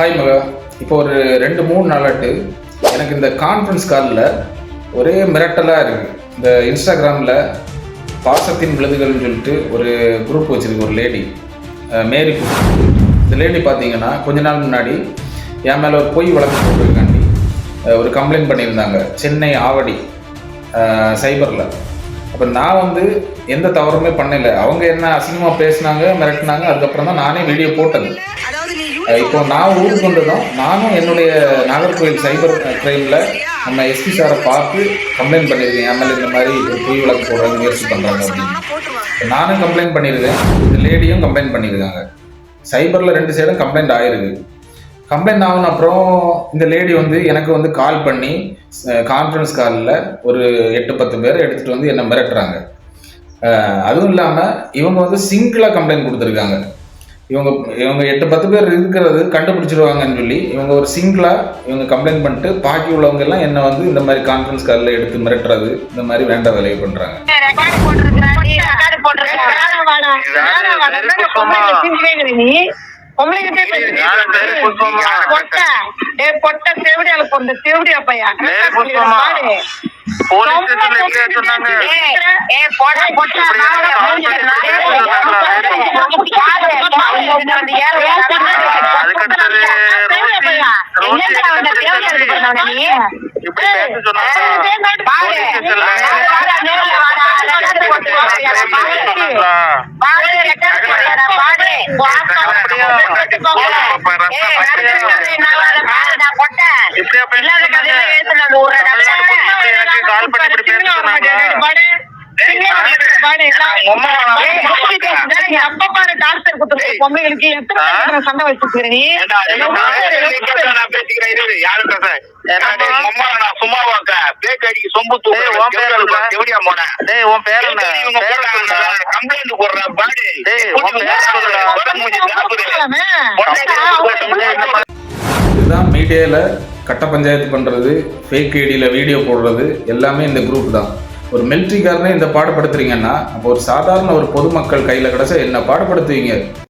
Hi மகா. இப்போ ஒரு 2-3 நாளாட்டு எனக்கு இந்த கான்ஃபரன்ஸ் காலில் ஒரே மிரட்டலாக இருக்குது. இந்த இன்ஸ்டாகிராமில் பாசத்தின் விழுதுகள்னு சொல்லிட்டு ஒரு குரூப் வச்சுருக்கு ஒரு லேடி, மேரி. இந்த லேடி பார்த்தீங்கன்னா கொஞ்ச நாள் முன்னாடி என் மேலே ஒரு பொய் வழக்கு போட்டிருக்காண்டி ஒரு கம்ப்ளைண்ட் பண்ணியிருந்தாங்க சென்னை ஆவடி சைபரில். அப்போ நான் எந்த தவறுமே பண்ணலை. அவங்க என்ன அசிங்கமாக பேசினாங்க, மிரட்டினாங்க. அதுக்கப்புறம் தான் நானே வீடியோ போட்டது. இப்போ நான் ஊருக்கு வந்ததும் நானும் என்னுடைய நாகர்கோவில் சைபர் கிரைமில் நம்ம எஸ்பி சாரை பார்த்து கம்ப்ளைண்ட் பண்ணியிருக்கேன். என் மேலே இந்த மாதிரி ஒரு பொய் வழக்கு போடுறாங்க, முயற்சி பண்ணுறாங்க அப்படின்னு நானும் கம்ப்ளைண்ட் பண்ணியிருக்கேன். இந்த லேடியும் கம்ப்ளைண்ட் பண்ணியிருக்காங்க. சைபரில் 2 சைடும் கம்ப்ளைண்ட் ஆகிருக்கு. கம்ப்ளைண்ட் ஆகின அப்புறம் இந்த லேடி எனக்கு கால் பண்ணி கான்ஃபரன்ஸ் காலில் ஒரு 8-10 பேர் எடுத்துகிட்டு என்னை மிரட்டுறாங்க. அதுவும் இல்லாமல் இவங்க சிங்கிளாக கம்ப்ளைண்ட் கொடுத்துருக்காங்க. இவங்க 8-10 பேர் இருக்கிறது கண்டுபிடிச்சிருவாங்கன்னு சொல்லி இவங்க ஒரு சிங்கிளாக கம்ப்ளைண்ட் பண்ணிட்டு பாக்கி உள்ளவங்க எல்லாம் என்ன இந்த மாதிரி கான்ஃபரன்ஸ் காலில் எடுத்து மிரட்டுறது, இந்த மாதிரி வேண்டாம் வேலையை பண்றாங்க. பொம்மைகளுக்கு எத்தனை சண்டை வச்சிருக்கிறேன். இதுதான் மீடியால கட்ட பஞ்சாயத்து பண்றது, ஃபேக் ஐடியில வீடியோ போடுறது எல்லாமே இந்த குரூப் தான். ஒரு மிலிட்ரிக்காரனே இந்த பாடுபடுத்துறீங்கன்னா அப்போ ஒரு சாதாரண ஒரு பொதுமக்கள் கையில கிடைச்சா என்ன பாடுபடுத்துவீங்க?